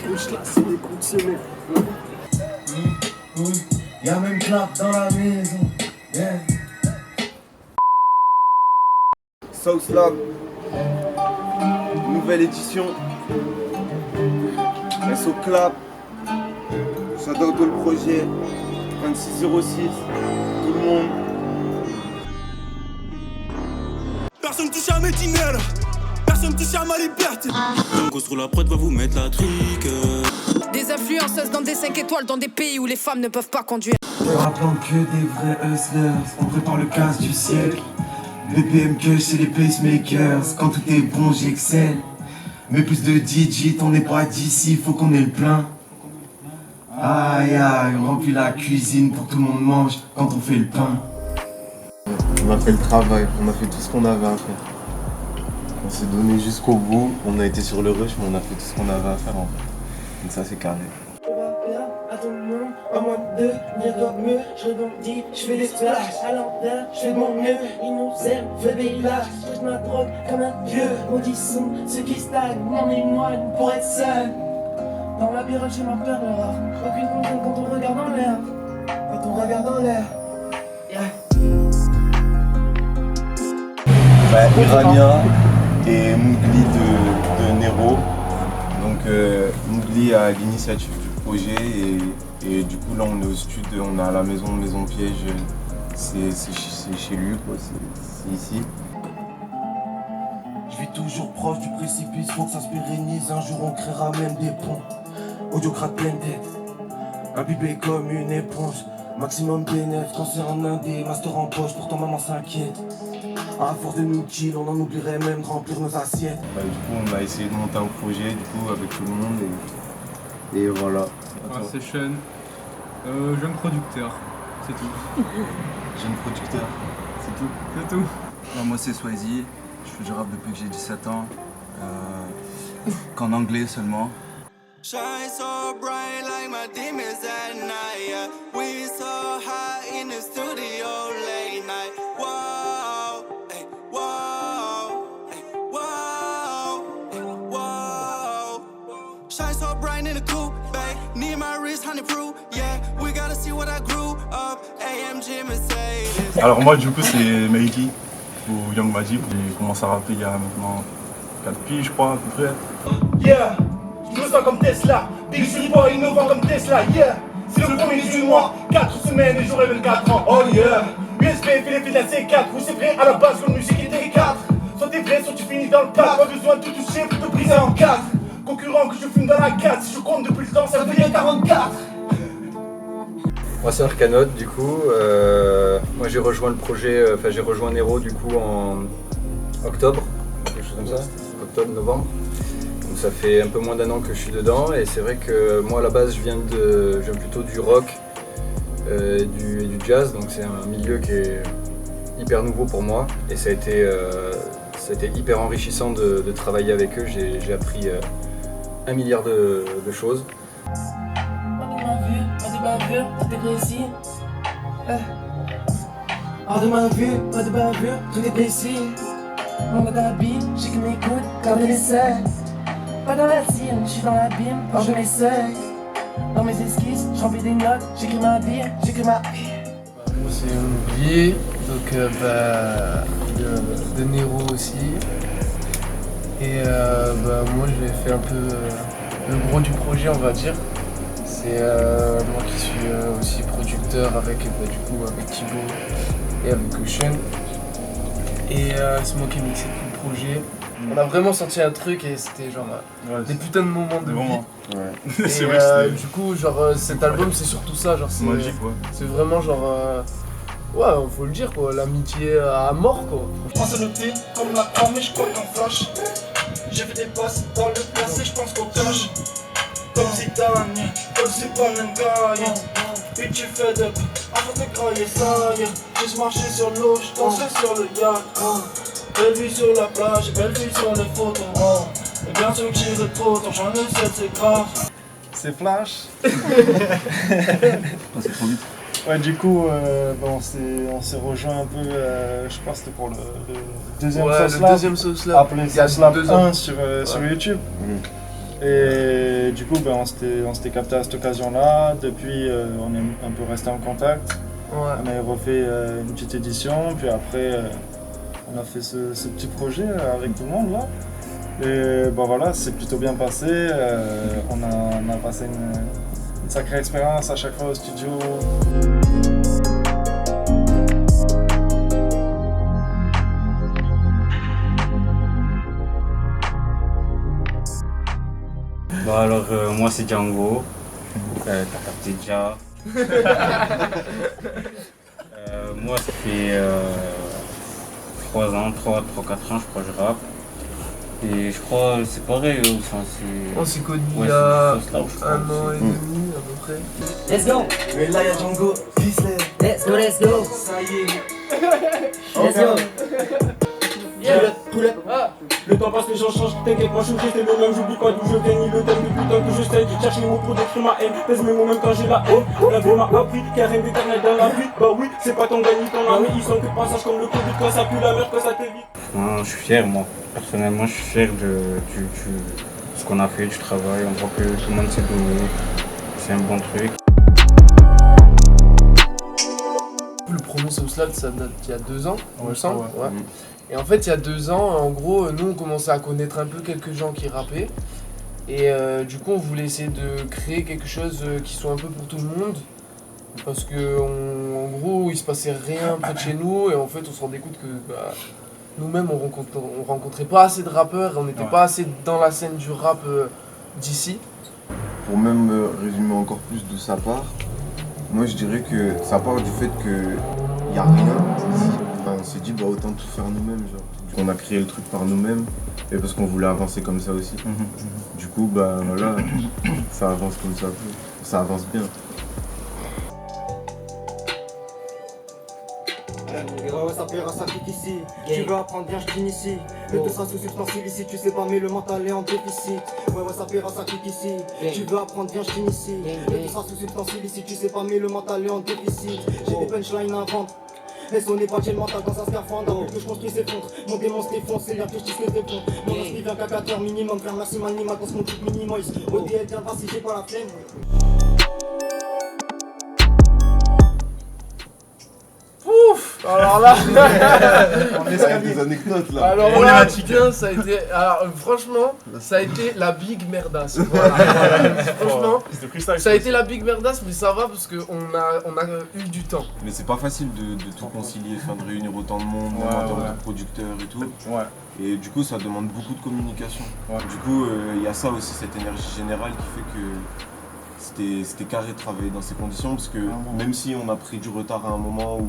punchlines, c'est des coups de semaine. Y'a même clap dans la maison. Yeah. Sauce Lab, nouvelle édition. SO Clap, j'adore tout le projet. 2606, tout le monde. Personne touche à mes tunnels, personne touche à ma liberté. On construit la prod va vous mettre la trique. Des influenceuses dans des 5 étoiles dans des pays où les femmes ne peuvent pas conduire. On attend que des vrais hustlers, on prépare le casse du siècle. BPM que chez les pacemakers, quand tout est bon j'excelle. Mais plus de digits, on n'est pas d'ici, faut qu'on ait le plein. Aïe aïe, on remplit la cuisine pour que tout le monde mange quand on fait le pain. On a fait le travail, on a fait tout ce qu'on avait à faire. On s'est donné jusqu'au bout, on a été sur le rush, mais on a fait tout ce qu'on avait à faire en fait. Donc ça c'est carré. À tout le monde, en moins de deux, bien comme mieux, je rebondis, je fais des splashs, à l'envers, je fais de mon mieux, ils nous aiment, fais des lâches, je ma drogue comme un dieu, maudissons ceux qui stagnent, m'en éloigne pour être seul. Dans la birole, j'ai ma peur dehors, aucune contrainte quand on regarde en l'air, quand on regarde en l'air, yeah. Irania et Mougli de Nero. Donc Mougli a l'initiative du projet et du coup là on est au studio, on est à la maison piège, c'est chez lui quoi, c'est ici. Je vis toujours proche du précipice, faut que ça se pérennise, un jour on créera même des ponts. Audiocrate pleine tête, imbibé comme une éponge. Maximum bénéf, cancer en indé, master en poche, pourtant maman s'inquiète. À force de nous chill, on en oublierait même de remplir nos assiettes. Du coup on a essayé de monter un projet du coup avec tout le monde et voilà. C'est Sean, jeune producteur, c'est tout. Jeune producteur, c'est tout. C'est tout. Non, moi c'est Swazi, je fais du rap depuis que j'ai 17 ans, qu'en anglais seulement. Shine so bright like my demons at night. Yeah. We so high in the studio late night. Whoa, ay, whoa, ay, whoa, ay, whoa. Shine so bright in the coupe, babe. Need my wrist 100 proof. Yeah, we gotta see what I grew up. AMG Mercedes. Alors moi du coup c'est Meiki ou Young Majib. J'ai commencé à rapper il y a maintenant 4 piges je crois à peu près. Yeah, je me sens comme Tesla, Big City Boy innovant comme Tesla, yeah. C'est le premier du mois, 4 semaines et j'aurai 24 ans, oh yeah. USB fait l'effet de la C4, vous c'est vrai à la base comme musique était 4. Soit t'es vrai, soit tu finis dans le plat, pas besoin de tout toucher pour te briser en 4. Concurrent que je fume dans la 4, si je compte depuis le temps ça devient 44. Moi c'est Arcanaut du coup, moi j'ai rejoint le projet, j'ai rejoint Nero du coup en octobre, quelque chose comme ça, octobre, novembre. Donc ça fait un peu moins d'1 an que je suis dedans et c'est vrai que moi à la base je viens plutôt du rock et du jazz, donc c'est un milieu qui est hyper nouveau pour moi et ça a été hyper enrichissant de travailler avec eux, j'ai appris 1 milliard de choses. Tout est précis. Hors de ma vue, pas de bavure, tout est précis. Mon gars d'habit, j'ai qui m'écoute quand elle essaie. Pas dans la cime, je suis dans l'abîme quand je m'essaye. Dans mes esquisses, je remplis des notes, j'écris ma vie, j'écris ma vie. Moi c'est Mougli, donc de Nero aussi. Et moi j'ai fait un peu le gros du projet on va dire. C'est moi qui suis aussi producteur avec Thibaut et avec Ocean. Et c'est moi qui ai mixé tout le projet. On a vraiment senti un truc et c'était genre des putains de moments de vie. Ouais. Et C'est vrai que du coup genre cet album c'est surtout ça, genre c'est magique ouais. C'est vraiment genre ouais faut le dire quoi, l'amitié à mort quoi. Je pense à noter comme la crème et je compte en flash. J'ai fait des passes dans le placé, je pense qu'on cache. Comme Zidane, comme c'est pas un gars. Puis tu fais de avant de grailler ça. J'ai marché sur l'eau, je dansais sur le yacht. Belle vue sur la plage, belle vue sur les photos. Et bien sûr que j'irai trop, tant j'en ai 7, c'est grave. C'est Flash. C'est trop vite. Ouais, du coup, on s'est rejoint un peu, je crois que c'était pour le deuxième Sauce Lab. Deuxième Sauce Lab. Appelé Sauce Lab 1 sur YouTube. Et du coup, on s'était capté à cette occasion-là. Depuis, on est un peu resté en contact. Ouais. On avait refait une petite édition, puis après, on a fait ce petit projet avec tout le monde là. Et voilà, c'est plutôt bien passé. On a passé une sacrée expérience à chaque fois au studio. Alors, moi c'est Django, t'as capté déjà. Moi ça fait 3 ans, 3-4 ans je crois que je rappe. Et je crois c'est pareil, on s'est connus ouais, il y a 1 an aussi. et demi à peu près. Let's go. Mais là y'a Django, Fisley. Let's go, let's go. Ça y est. Let's go. Pull up. Le temps passe, les gens changent, t'inquiète, moi je suis resté le même, j'oublie pas d'où je viens, ni le thème de putain que je sais. Cherche les mots pour décrire ma haine, pèse mes mots même quand j'ai la haine. La vie m'a appris qu'il y a rien d'éternel dans la vie. Bah oui, c'est pas ton gars ni ton ami, ils sont que de passage comme le Covid, quand ça pue la merde, quand ça t'évite. Je suis fier, moi. Personnellement, je suis fier de ce qu'on a fait, du travail. On voit que tout le monde s'est donné. C'est un bon truc. Le premier Saucelab, ça date il y a 2 ans, il me semble. Ouais. Et en fait, il y a 2 ans, en gros, nous on commençait à connaître un peu quelques gens qui rappaient. Et du coup, on voulait essayer de créer quelque chose qui soit un peu pour tout le monde. Parce que, en gros, il se passait rien près de chez nous. Et en fait, on se rendait compte que nous-mêmes, on rencontrait pas assez de rappeurs. Et on n'était pas assez dans la scène du rap d'ici. Pour même résumer encore plus de sa part, moi je dirais que ça part du fait qu'il n'y a rien ici. On s'est dit autant tout faire nous-mêmes. On a créé le truc par nous-mêmes et parce qu'on voulait avancer comme ça aussi. Du coup voilà, ça avance comme ça, ça avance bien. Ouais, ça paiera, ça pique ici. Tu veux apprendre, bien, je t'initie. Le tout sera sous substance illicite, tu sais pas, mais le mental est en déficit. Ouais, ça paiera, ça pique ici. Tu veux apprendre, bien, je t'initie. Le tout sera sous substance illicite, tu sais pas, mais le mental est en déficit. J'ai des punchlines à vendre. Et son n'est pas le mental quand ça se scaphandre. Depuis que je construis s'effondre, mon démon se défonce, c'est l'air que je dis que je réponds. Mon esprit vient qu'à 4 heures minimum, faire merci manimal dans ce mon truc minimaliste. ODL viendra si j'ai pas la flemme. Ouf. Alors là, On est des anecdotes là. Alors là, putain, ça a été. Alors franchement, ça a été la big merdasse. Voilà. Franchement, ça a été la big merdasse, mais ça va parce qu'on a eu du temps. Mais c'est pas facile de tout concilier, de réunir autant de monde, même en termes de producteurs et tout. Et du coup, ça demande beaucoup de communication. Du coup, il y a ça aussi, cette énergie générale qui fait que c'était carré de travailler dans ces conditions, parce que même si on a pris du retard à un moment où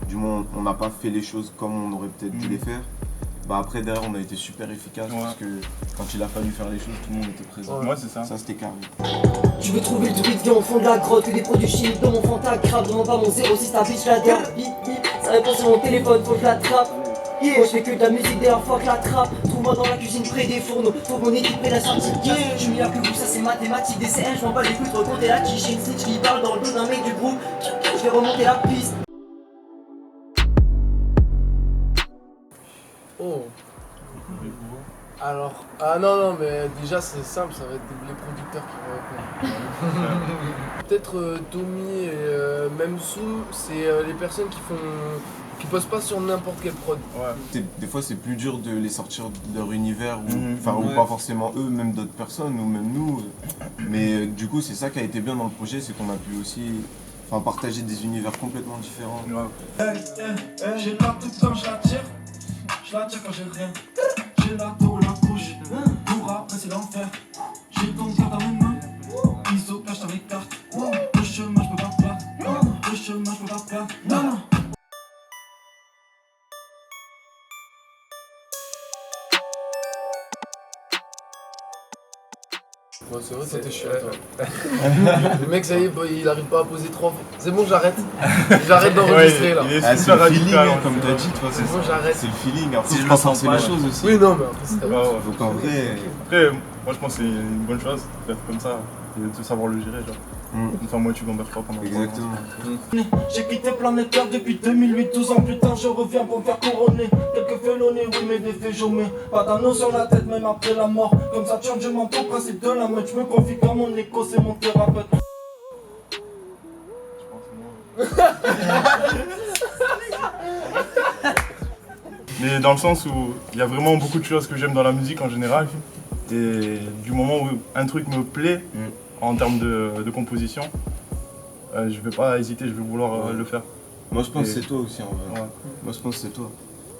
du moins on n'a pas fait les choses comme on aurait peut-être dû les faire, après derrière on a été super efficace parce que quand il a fallu faire les choses, tout le monde était présent. C'est ça. Ça c'était carré. Tu veux trouver le druide, viens au fond de la grotte, que des produits chimiques dans mon fanta crabe, vraiment pas mon 06, ta bitch la derbe, bip bip, ça répond sur mon téléphone, faut que je l'attrape. Moi je fais que de la musique derrière fois que la trappe. Trouve-moi dans la cuisine près des fourneaux. Faut mon équipe et la sortie. Je suis meilleur que vous, ça c'est mathématique. DCN, je m'en bats les couilles, recompter la quiche. J'ai une snitch qui parle dans le dos d'un mec du groupe. Je vais remonter la piste. Oh. Alors, non, mais déjà c'est simple, ça va être les producteurs qui vont répondre. Peut-être Tommy et même Sou, c'est les personnes qui posent pas sur n'importe quelle prod. Des fois c'est plus dur de les sortir de leur univers, ou pas forcément eux, même d'autres personnes, ou même nous. Mais du coup c'est ça qui a été bien dans le projet, c'est qu'on a pu aussi partager des univers complètement différents. J'ai la tout quand je la tire quand j'ai rien. J'ai la peau, la couche, pour après c'est l'enfer. J'ai ton cœur dans mes mains, ISO cache dans mes cartes. Le chemin je peux pas perdre, le chemin je peux pas perdre, non. Ouais, c'est vrai, c'était chiant toi. Le mec, ça y est, il arrive pas à poser 3 fois. C'est bon, j'arrête. J'arrête d'enregistrer là. C'est le feeling, comme tu as dit, toi. C'est bon, j'arrête. C'est le feeling. Après, je pense penser les choses aussi. Oui, non, mais après, c'est donc en vrai. Après, moi je pense que c'est une bonne chose de faire comme ça et de savoir le gérer. Enfin, moi, tu gamberges pas pendant Exactement. J'ai quitté Planète Terre depuis 2008, 12 ans plus tard je reviens pour me faire couronner. Quelques félonies, oui mais des faits jamais. Pas d'anneau sur la tête même après la mort. Comme ça change mon ton principe de la meute. Je me confie comme mon écho, c'est mon thérapeute. Mais dans le sens où il y a vraiment beaucoup de choses que j'aime dans la musique en général. Et du moment où un truc me plaît en termes de composition, je vais pas hésiter, je vais vouloir le faire. Moi je pense que c'est toi aussi en vrai. Ouais. Moi je pense que c'est toi.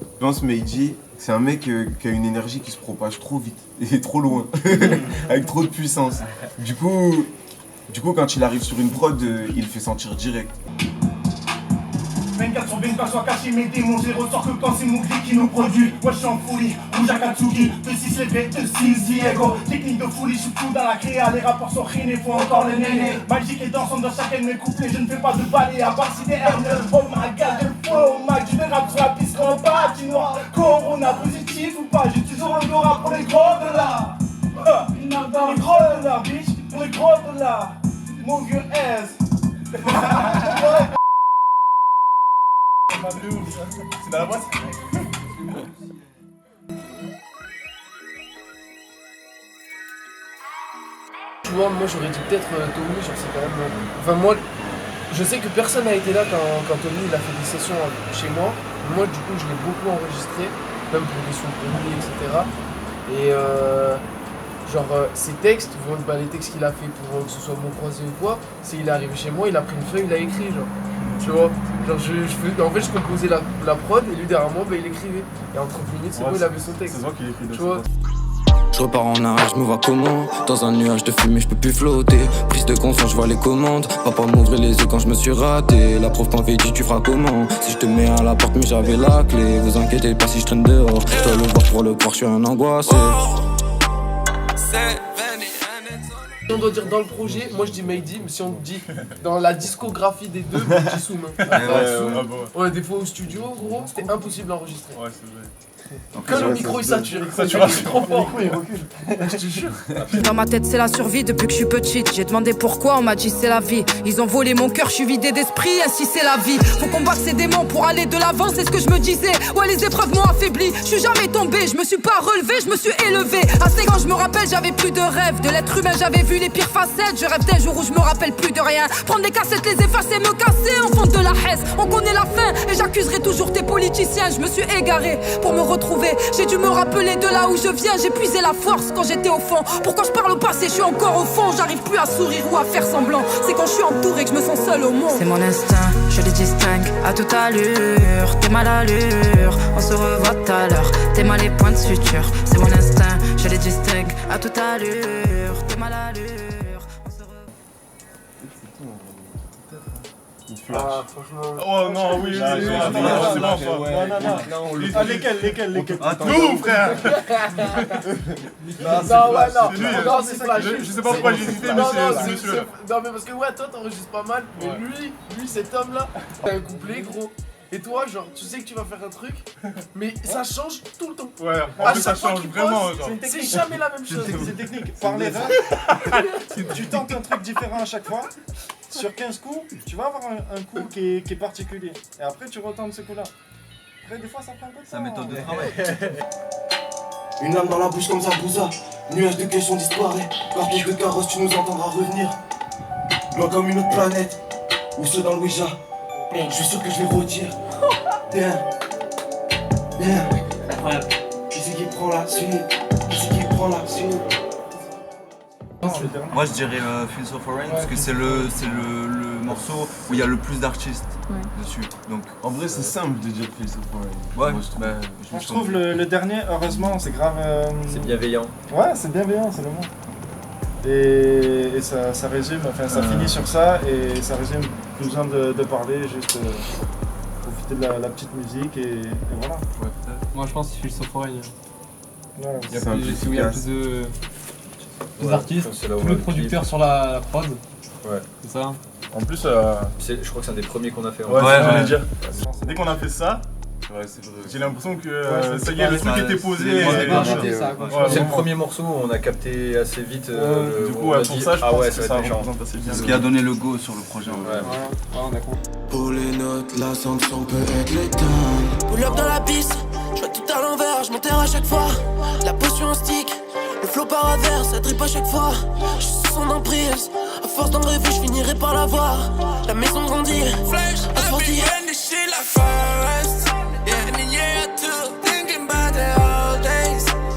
Je pense que Meiji, c'est un mec qui a une énergie qui se propage trop vite et trop loin, avec trop de puissance. Du coup, quand il arrive sur une prod, il le fait sentir direct. 24 sur 24, soit caché mes démons, je les ressors que quand c'est mon clic qui nous produit. Moi je suis en folie, rouge à Katsuki, 2-6 les bêtes, 2-6 Diego. Technique de folie, je suis tout dans la créa, les rapports sont rinés, faut encore les nénés. Magique et dansant dans chacun de mes couplets, je ne fais pas de balai à part si des R9. Oh my god, je flow, Mac, je dérape sur la piste en patinoire. Corona positif ou pas, j'ai toujours le Dora pour les gros dollars. Les gros dollars, bitch, pour les gros dollars. Move your ass. C'est dans la boîte. Tu vois, moi j'aurais dit peut-être Tommy, genre c'est quand même... Enfin moi, je sais que personne n'a été là quand Tommy il a fait des sessions chez moi. Moi du coup je l'ai beaucoup enregistré, même pour des sons de lui, etc. Et ses textes, les textes qu'il a fait pour que ce soit mon croisé ou quoi, c'est il est arrivé chez moi, il a pris une feuille, il a écrit genre. Tu vois, en fait je composais la prod et lui derrière moi il écrivait. Et en 30 minutes c'est bon, il avait son texte. C'est toi qui l'écris. Tu vois. Je repars en arrière, je me vois comment. Dans un nuage de fumée, je peux plus flotter. Prise de conscience, je vois les commandes. Papa m'ouvrait les yeux quand je me suis raté. La prof m'avait dit tu feras comment. Si je te mets à la porte mais j'avais la clé. Vous inquiétez pas si je traîne dehors. Je dois le voir pour le croire, je suis un angoissé. Si on doit dire dans le projet, moi je dis Meiji, mais si on dit dans la discographie des deux, moi je dis Soum. Ouais, des fois au studio, gros, c'était impossible d'enregistrer. Ouais, c'est vrai. Que le micro il sature, il est trop fort. Il recule. Je te jure. Dans ma tête c'est la survie depuis que je suis petite. J'ai demandé pourquoi, on m'a dit c'est la vie. Ils ont volé mon cœur, je suis vidé d'esprit, ainsi c'est la vie. Faut combattre ces démons pour aller de l'avant, c'est ce que je me disais. Ouais, les épreuves m'ont affaibli, je suis jamais tombé, je me suis pas relevé, je me suis élevé. À 5 ans je me rappelle, j'avais plus de rêve. De l'être humain j'avais vu les pires facettes. Je rêve d'un jour où je me rappelle plus de rien. Prendre des cassettes, les effacer, me casser en fond de la haisse. On connaît la fin et j'accuserai toujours tes politiciens. Je me suis égaré pour me retrouver. J'ai dû me rappeler de là où je viens. J'ai puisé la force quand j'étais au fond. Pourquoi je parle au passé, je suis encore au fond. J'arrive plus à sourire ou à faire semblant. C'est quand je suis entouré que je me sens seul au monde. C'est mon instinct, je les distingue à toute allure. T'es mal à l'allure, on se revoit tout à l'heure. T'es mal les points de suture. C'est mon instinct, je les distingue à toute allure. T'es mal à l'allure. Ah, franchement. Oh non, oui, c'est bon, Non, lesquels Nous, frère. Non, c'est flash. Je sais pas pourquoi j'ai hésité, mais c'est monsieur là. Non, mais parce que ouais, toi t'enregistres pas mal, mais lui, cet homme là, t'as un couplet gros. Et toi, genre, tu sais que tu vas faire un truc, mais ça change tout le temps. Ouais, en plus ça change vraiment. C'est jamais la même chose. C'est technique. Par l'erreur, tu tentes un truc différent à chaque fois. Sur 15 coups, tu vas avoir un coup qui est particulier. Et après, tu retentes ce coup-là. Après, des fois, ça prend un peu de temps. Sa méthode de travail. Une âme dans la bouche comme Zabouza. Nuage de questions disparaît. Cortège de carrosse, tu nous entendras revenir. Loin comme une autre planète. Ou ceux dans le Ouija. Je suis sûr que je vais rôtir. Bien. Incroyable. Qui c'est qui prend la suite? Moi je dirais Fields of Orange parce que c'est le morceau où il y a le plus d'artistes dessus. Donc en vrai c'est simple de dire Fields of Orange. Ouais, moi, je trouve le dernier, heureusement, c'est grave. C'est bienveillant. Ouais, c'est bienveillant, c'est le mot. Et ça résume, enfin ça finit sur ça et ça résume plus besoin de parler, juste profiter de la petite musique et voilà. Ouais, moi je pense que Fields of Orange. Ouais, il y a plus de artistes, tous les producteurs sur la prod. Ouais. C'est ça. En plus, je crois que c'est un des premiers qu'on a fait. Ouais, j'allais dire. Dès qu'on a fait ça, Ouais, c'est vrai. J'ai l'impression que ça y c'est est, le pas- truc était c'est posé. les premiers et- marchés, Ouais, c'est le vraiment. premier morceau où on a capté assez vite. Du coup, on a ouais, pour dit, ça, je ah pense ouais, que ça ça va être méchant. représente assez bien. Ce qui a donné le go sur le projet. Pour les notes, la sanction peut être létale. Pull up dans la piste, je vois tout à l'envers, je m'enterre à chaque fois. La potion en stick, le flow par revers, ça drip à chaque fois. Je suis sous son emprise, à force d'en rêver, je finirai par la voir. La maison grandit, flash, à force d'y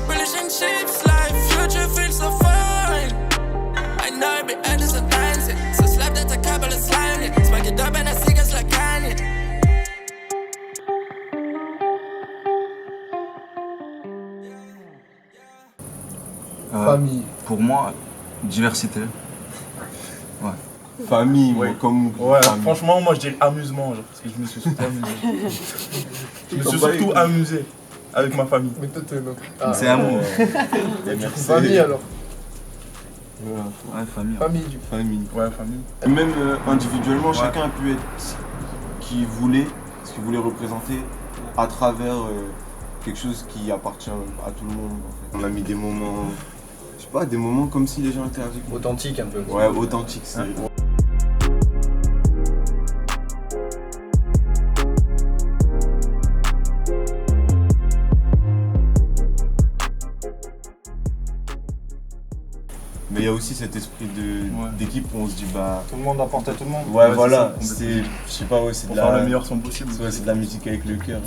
Relationships, life, future feels so fine. I know I be ending sometimes. So slap that a couple of slime. Smack it up and I see us like Kanye. Famille. Pour moi, diversité. Ouais. Famille, moi, Ouais. comme Ouais, famille. franchement, moi je dirais amusement, genre, parce que je me suis surtout amusé. Je me suis surtout amusé avec ma famille. Mais toi, t'es donc. C'est amour. Famille alors. Ouais, famille. Famille du coup. Famille. Ouais, famille. Et même individuellement, chacun a pu être qui voulait, ce qu'il voulait représenter à travers quelque chose qui appartient à tout le monde. En fait. On a mis des moments, je sais pas, des moments comme si les gens étaient avec nous. Authentique un peu. Ouais, authentique, c'est Mais il y a aussi cet esprit d'équipe où on se dit bah. Tout le monde apporte à tout le monde. Ouais, Ouais, voilà, c'est ça, c'est. Je sais pas, ouais, c'est Pour de faire la. le meilleur son possible. Ouais, c'est de la musique avec le cœur.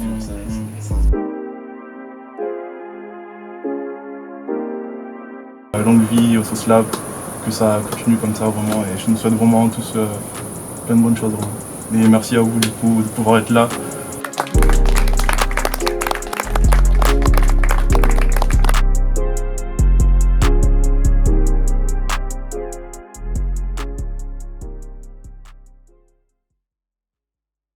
Longue vie au Soslav, que ça continue comme ça vraiment et je nous souhaite vraiment tous plein de bonnes choses. Vraiment. Et merci à vous du coup de pouvoir être là